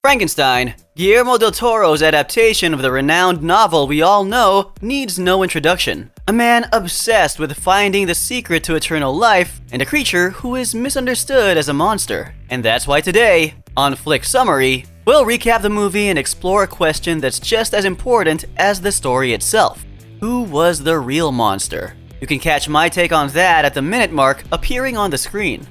Frankenstein, Guillermo del Toro's adaptation of the renowned novel we all know, needs no introduction. A man obsessed with finding the secret to eternal life, and a creature who is misunderstood as a monster. And that's why today, on Flick Summary, we'll recap the movie and explore a question that's just as important as the story itself. Who was the real monster? You can catch my take on that at the minute mark appearing on the screen.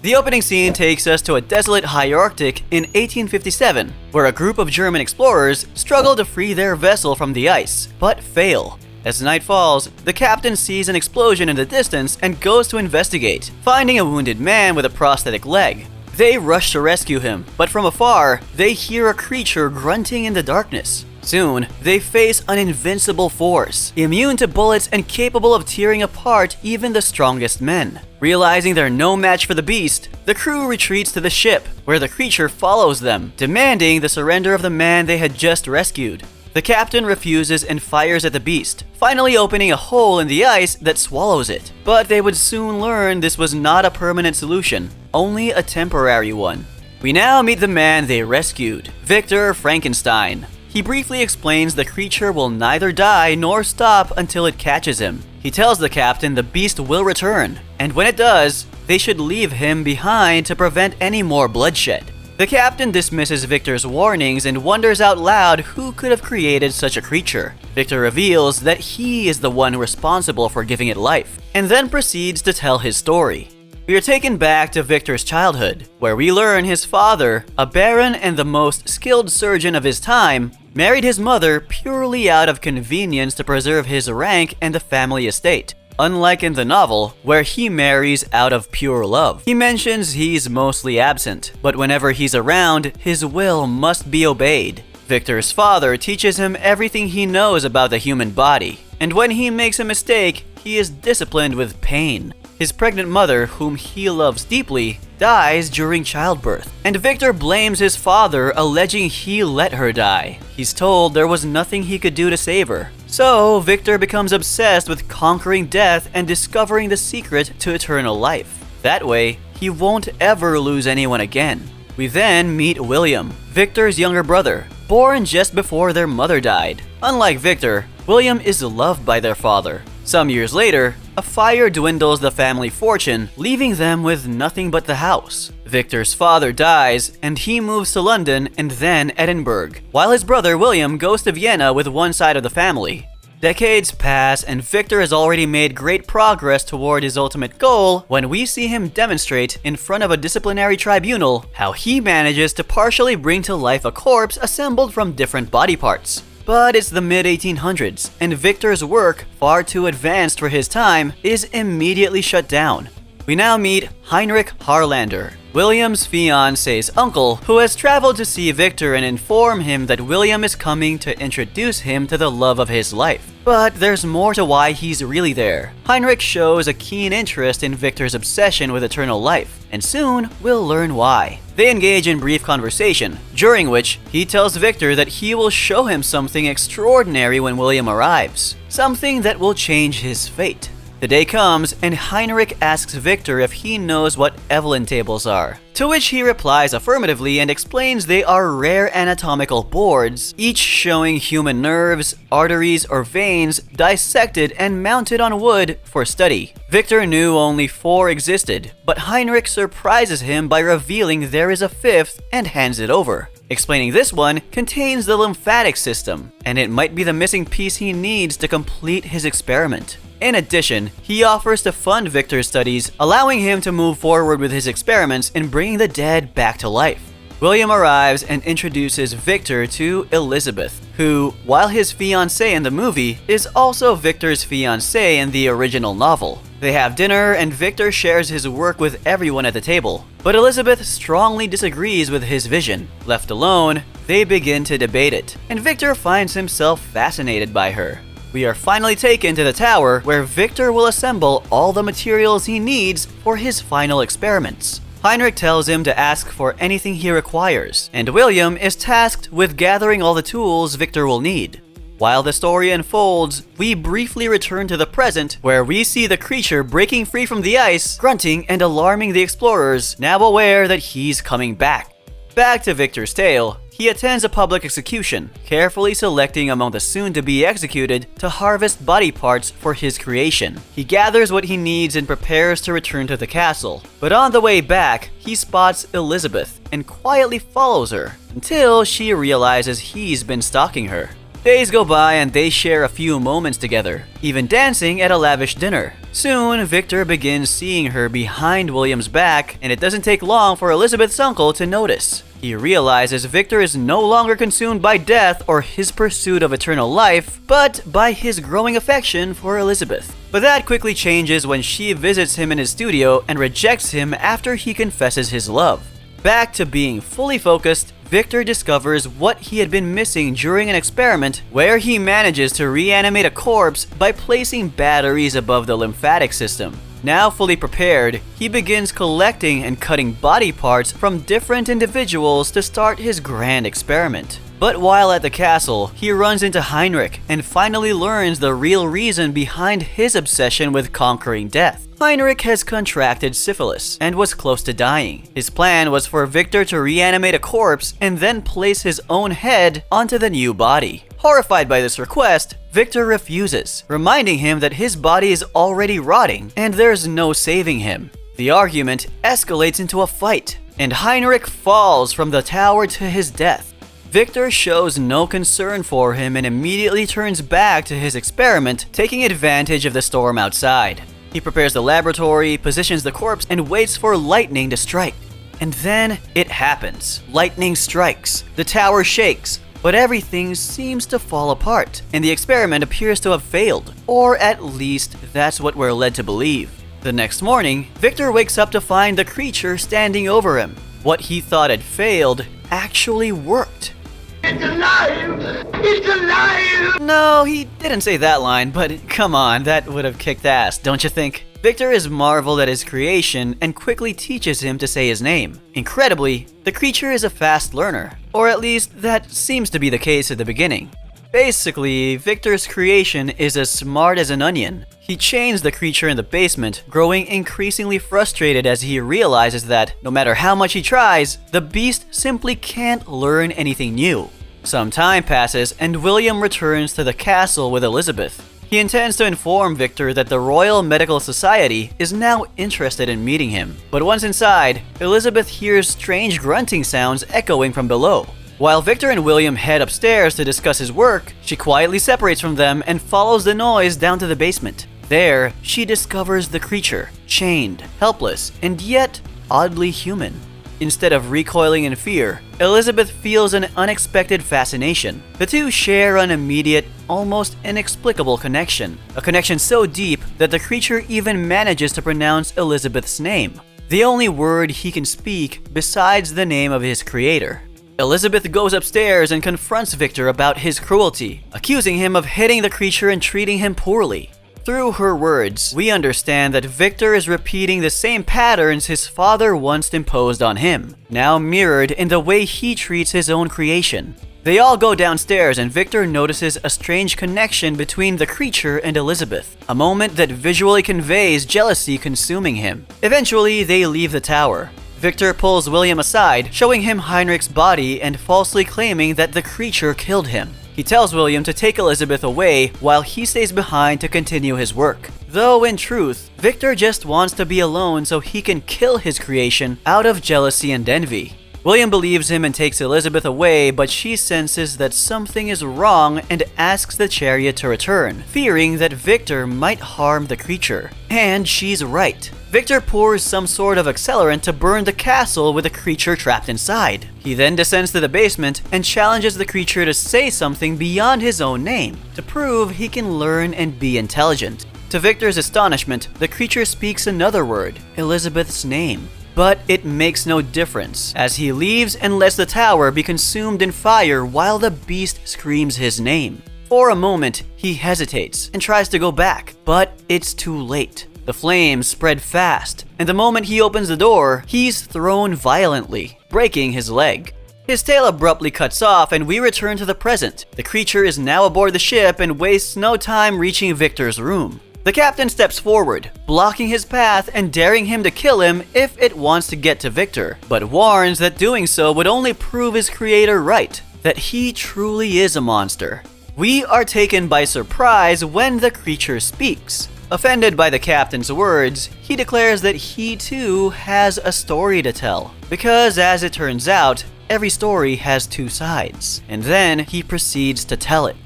The opening scene takes us to a desolate high Arctic in 1857, where a group of German explorers struggle to free their vessel from the ice, but fail. As night falls, the captain sees an explosion in the distance and goes to investigate, finding a wounded man with a prosthetic leg. They rush to rescue him, but from afar, they hear a creature grunting in the darkness. Soon, they face an invincible force, immune to bullets and capable of tearing apart even the strongest men. Realizing they're no match for the beast, the crew retreats to the ship, where the creature follows them, demanding the surrender of the man they had just rescued. The captain refuses and fires at the beast, finally opening a hole in the ice that swallows it. But they would soon learn this was not a permanent solution, only a temporary one. We now meet the man they rescued, Victor Frankenstein. He briefly explains the creature will neither die nor stop until it catches him. He tells the captain the beast will return, and when it does, they should leave him behind to prevent any more bloodshed. The captain dismisses Victor's warnings and wonders out loud who could have created such a creature. Victor reveals that he is the one responsible for giving it life, and then proceeds to tell his story. We are taken back to Victor's childhood, where we learn his father, a baron and the most skilled surgeon of his time, married his mother purely out of convenience to preserve his rank and the family estate. Unlike in the novel, where he marries out of pure love. He mentions he's mostly absent, but whenever he's around, his will must be obeyed. Victor's father teaches him everything he knows about the human body, and when he makes a mistake, he is disciplined with pain. His pregnant mother, whom he loves deeply, dies during childbirth, and Victor blames his father, alleging he let her die. He's told there was nothing he could do to save her. So, Victor becomes obsessed with conquering death and discovering the secret to eternal life. That way, he won't ever lose anyone again. We then meet William, Victor's younger brother, born just before their mother died. Unlike Victor, William is loved by their father. Some years later, a fire dwindles the family fortune, leaving them with nothing but the house. Victor's father dies, and he moves to London and then Edinburgh, while his brother William goes to Vienna with one side of the family. Decades pass, and Victor has already made great progress toward his ultimate goal when we see him demonstrate in front of a disciplinary tribunal how he manages to partially bring to life a corpse assembled from different body parts. But it's the mid-1800s, and Victor's work, far too advanced for his time, is immediately shut down. We now meet Heinrich Harlander, William's fiancé's uncle, who has traveled to see Victor and inform him that William is coming to introduce him to the love of his life. But there's more to why he's really there. Heinrich shows a keen interest in Victor's obsession with eternal life, and soon we'll learn why. They engage in brief conversation, during which he tells Victor that he will show him something extraordinary when William arrives, something that will change his fate. The day comes, and Heinrich asks Victor if he knows what Evelyn tables are, to which he replies affirmatively and explains they are rare anatomical boards, each showing human nerves, arteries, or veins dissected and mounted on wood for study. Victor knew only 4 existed, but Heinrich surprises him by revealing there is a 5th and hands it over, explaining this one contains the lymphatic system, and it might be the missing piece he needs to complete his experiment. In addition, he offers to fund Victor's studies, allowing him to move forward with his experiments in bringing the dead back to life. William arrives and introduces Victor to Elizabeth, who, while his fiancée in the movie, is also Victor's fiancée in the original novel. They have dinner, and Victor shares his work with everyone at the table. But Elizabeth strongly disagrees with his vision. Left alone, they begin to debate it, and Victor finds himself fascinated by her. We are finally taken to the tower, where Victor will assemble all the materials he needs for his final experiments. Heinrich tells him to ask for anything he requires, and William is tasked with gathering all the tools Victor will need. While the story unfolds, we briefly return to the present, where we see the creature breaking free from the ice, grunting and alarming the explorers, now aware that he's coming back. Back to Victor's tale, he attends a public execution, carefully selecting among the soon-to-be executed to harvest body parts for his creation. He gathers what he needs and prepares to return to the castle. But on the way back, he spots Elizabeth and quietly follows her until she realizes he's been stalking her. Days go by and they share a few moments together, even dancing at a lavish dinner. Soon, Victor begins seeing her behind William's back, and it doesn't take long for Elizabeth's uncle to notice. He realizes Victor is no longer consumed by death or his pursuit of eternal life, but by his growing affection for Elizabeth. But that quickly changes when she visits him in his studio and rejects him after he confesses his love. Back to being fully focused, Victor discovers what he had been missing during an experiment where he manages to reanimate a corpse by placing batteries above the lymphatic system. Now fully prepared, he begins collecting and cutting body parts from different individuals to start his grand experiment. But while at the castle, he runs into Heinrich and finally learns the real reason behind his obsession with conquering death. Heinrich has contracted syphilis and was close to dying. His plan was for Victor to reanimate a corpse and then place his own head onto the new body. Horrified by this request, Victor refuses, reminding him that his body is already rotting and there's no saving him. The argument escalates into a fight, and Heinrich falls from the tower to his death. Victor shows no concern for him and immediately turns back to his experiment, taking advantage of the storm outside. He prepares the laboratory, positions the corpse, and waits for lightning to strike. And then it happens. Lightning strikes. The tower shakes. But everything seems to fall apart, and the experiment appears to have failed. Or at least, that's what we're led to believe. The next morning, Victor wakes up to find the creature standing over him. What he thought had failed actually worked. It's alive! It's alive! No, he didn't say that line, but come on, that would have kicked ass, don't you think? Victor is marveled at his creation and quickly teaches him to say his name. Incredibly, the creature is a fast learner, or at least that seems to be the case at the beginning. Basically, Victor's creation is as smart as an onion. He chains the creature in the basement, growing increasingly frustrated as he realizes that, no matter how much he tries, the beast simply can't learn anything new. Some time passes and William returns to the castle with Elizabeth. He intends to inform Victor that the Royal Medical Society is now interested in meeting him. But once inside, Elizabeth hears strange grunting sounds echoing from below. While Victor and William head upstairs to discuss his work, she quietly separates from them and follows the noise down to the basement. There, she discovers the creature, chained, helpless, and yet oddly human. Instead of recoiling in fear, Elizabeth feels an unexpected fascination. The two share an immediate, almost inexplicable connection. A connection so deep that the creature even manages to pronounce Elizabeth's name, the only word he can speak besides the name of his creator. Elizabeth goes upstairs and confronts Victor about his cruelty, accusing him of hitting the creature and treating him poorly. Through her words, we understand that Victor is repeating the same patterns his father once imposed on him, now mirrored in the way he treats his own creation. They all go downstairs and Victor notices a strange connection between the creature and Elizabeth, a moment that visually conveys jealousy consuming him. Eventually, they leave the tower. Victor pulls William aside, showing him Heinrich's body and falsely claiming that the creature killed him. He tells William to take Elizabeth away while he stays behind to continue his work. Though in truth, Victor just wants to be alone so he can kill his creation out of jealousy and envy. William believes him and takes Elizabeth away, but she senses that something is wrong and asks the chariot to return, fearing that Victor might harm the creature. And she's right. Victor pours some sort of accelerant to burn the castle with the creature trapped inside. He then descends to the basement and challenges the creature to say something beyond his own name, to prove he can learn and be intelligent. To Victor's astonishment, the creature speaks another word, Elizabeth's name. But it makes no difference, as he leaves and lets the tower be consumed in fire while the beast screams his name. For a moment, he hesitates and tries to go back, but it's too late. The flames spread fast, and the moment he opens the door, he's thrown violently, breaking his leg. His tail abruptly cuts off and we return to the present. The creature is now aboard the ship and wastes no time reaching Victor's room. The captain steps forward, blocking his path and daring him to kill him if it wants to get to Victor, but warns that doing so would only prove his creator right, that he truly is a monster. We are taken by surprise when the creature speaks. Offended by the captain's words, he declares that he too has a story to tell, because as it turns out, every story has two sides, and then he proceeds to tell it.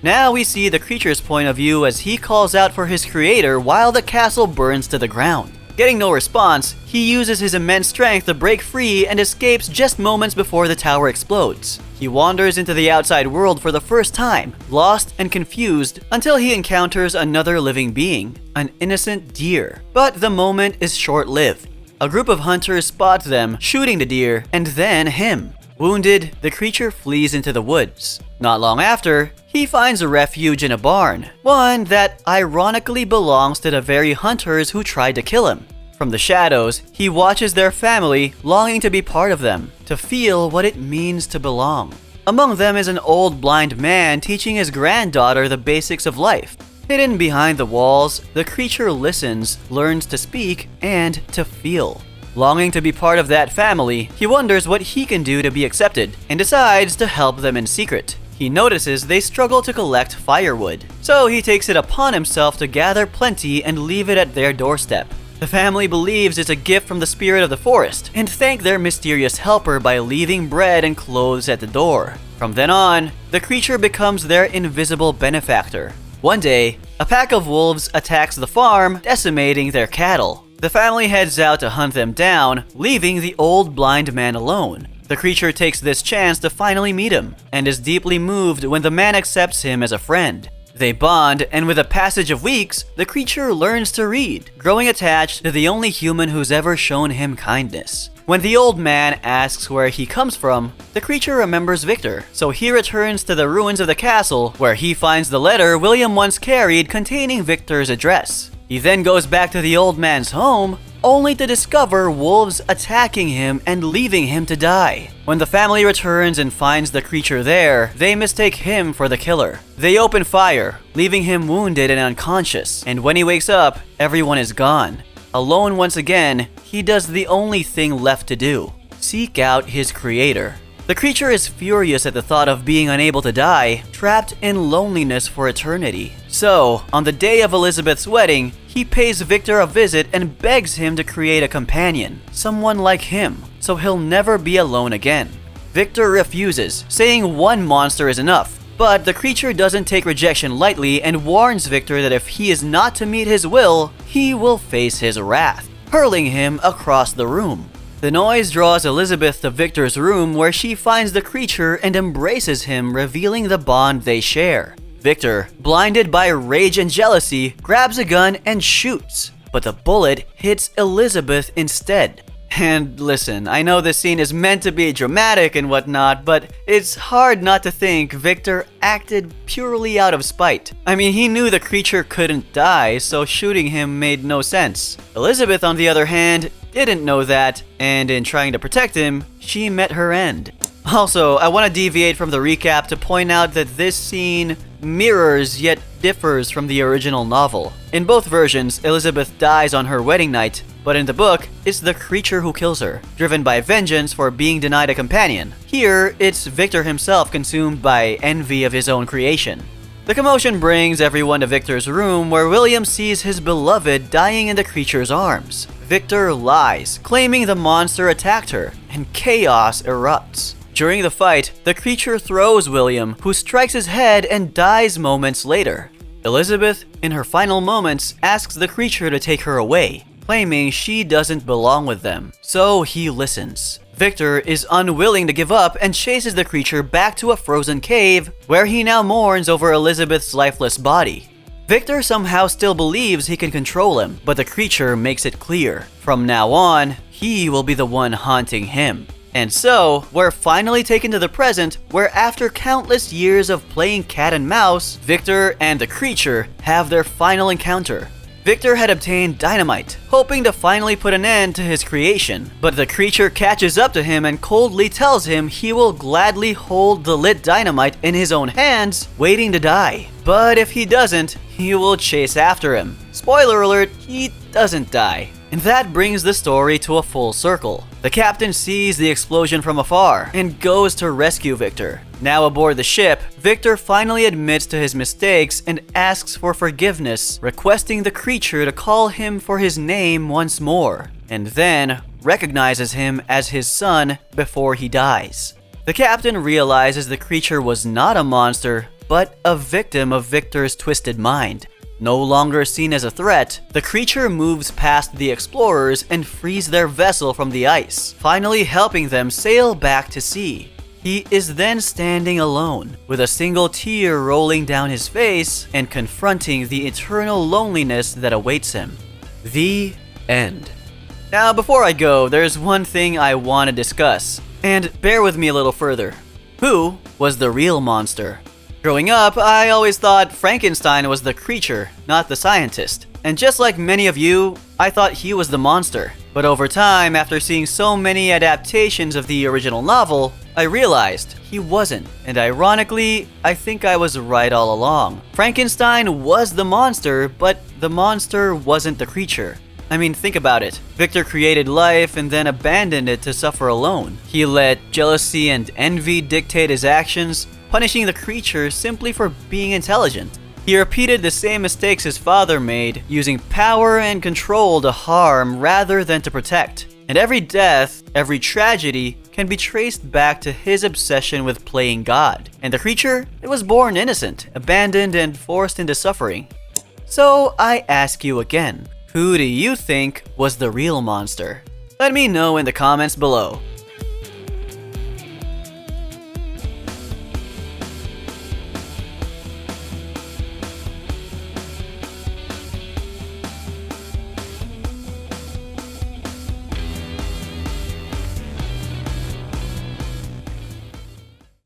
Now we see the creature's point of view as he calls out for his creator while the castle burns to the ground. Getting no response, he uses his immense strength to break free and escapes just moments before the tower explodes. He wanders into the outside world for the first time, lost and confused, until he encounters another living being, an innocent deer. But the moment is short-lived. A group of hunters spot them shooting the deer, and then him. Wounded, the creature flees into the woods. Not long after, he finds a refuge in a barn, one that ironically belongs to the very hunters who tried to kill him. From the shadows, he watches their family, longing to be part of them, to feel what it means to belong. Among them is an old blind man teaching his granddaughter the basics of life. Hidden behind the walls, the creature listens, learns to speak, and to feel. Longing to be part of that family, he wonders what he can do to be accepted, and decides to help them in secret. He notices they struggle to collect firewood, so he takes it upon himself to gather plenty and leave it at their doorstep. The family believes it's a gift from the spirit of the forest, and thank their mysterious helper by leaving bread and clothes at the door. From then on, the creature becomes their invisible benefactor. One day, a pack of wolves attacks the farm, decimating their cattle. The family heads out to hunt them down, leaving the old blind man alone. The creature takes this chance to finally meet him, and is deeply moved when the man accepts him as a friend. They bond, and with the passage of weeks, the creature learns to read, growing attached to the only human who's ever shown him kindness. When the old man asks where he comes from, the creature remembers Victor, so he returns to the ruins of the castle, where he finds the letter William once carried containing Victor's address. He then goes back to the old man's home, only to discover wolves attacking him and leaving him to die. When the family returns and finds the creature there, they mistake him for the killer. They open fire, leaving him wounded and unconscious, and when he wakes up, everyone is gone. Alone once again, he does the only thing left to do: seek out his creator. The creature is furious at the thought of being unable to die, trapped in loneliness for eternity. So, on the day of Elizabeth's wedding, he pays Victor a visit and begs him to create a companion, someone like him, so he'll never be alone again. Victor refuses, saying one monster is enough, but the creature doesn't take rejection lightly and warns Victor that if he is not to meet his will, he will face his wrath, hurling him across the room. The noise draws Elizabeth to Victor's room, where she finds the creature and embraces him, revealing the bond they share. Victor, blinded by rage and jealousy, grabs a gun and shoots, but the bullet hits Elizabeth instead. And listen, I know this scene is meant to be dramatic and whatnot, but it's hard not to think Victor acted purely out of spite. I mean, he knew the creature couldn't die, so shooting him made no sense. Elizabeth, on the other hand, didn't know that, and in trying to protect him, she met her end. Also, I want to deviate from the recap to point out that this scene mirrors yet differs from the original novel. In both versions, Elizabeth dies on her wedding night, but in the book, it's the creature who kills her, driven by vengeance for being denied a companion. Here, it's Victor himself consumed by envy of his own creation. The commotion brings everyone to Victor's room, where William sees his beloved dying in the creature's arms. Victor lies, claiming the monster attacked her, and chaos erupts. During the fight, the creature throws William, who strikes his head and dies moments later. Elizabeth, in her final moments, asks the creature to take her away, claiming she doesn't belong with them, so he listens. Victor is unwilling to give up and chases the creature back to a frozen cave, where he now mourns over Elizabeth's lifeless body. Victor somehow still believes he can control him, but the creature makes it clear. From now on, he will be the one haunting him. And so, we're finally taken to the present, where after countless years of playing cat and mouse, Victor and the creature have their final encounter. Victor had obtained dynamite, hoping to finally put an end to his creation, but the creature catches up to him and coldly tells him he will gladly hold the lit dynamite in his own hands, waiting to die. But if he doesn't, he will chase after him. Spoiler alert, he doesn't die. And that brings the story to a full circle. The captain sees the explosion from afar and goes to rescue Victor. Now aboard the ship, Victor finally admits to his mistakes and asks for forgiveness, requesting the creature to call him for his name once more, and then recognizes him as his son before he dies. The captain realizes the creature was not a monster, but a victim of Victor's twisted mind. No longer seen as a threat, the creature moves past the explorers and frees their vessel from the ice, finally helping them sail back to sea. He is then standing alone, with a single tear rolling down his face and confronting the eternal loneliness that awaits him. The end. Now, before I go, there's one thing I want to discuss, and bear with me a little further. Who was the real monster? Growing up, I always thought Frankenstein was the creature, not the scientist. And just like many of you, I thought he was the monster. But over time, after seeing so many adaptations of the original novel, I realized he wasn't. And ironically, I think I was right all along. Frankenstein was the monster, but the monster wasn't the creature. I mean, think about it. Victor created life and then abandoned it to suffer alone. He let jealousy and envy dictate his actions, punishing the creature simply for being intelligent. He repeated the same mistakes his father made, using power and control to harm rather than to protect. And every death, every tragedy, can be traced back to his obsession with playing God. And the creature, it was born innocent, abandoned, and forced into suffering. So I ask you again, who do you think was the real monster? Let me know in the comments below.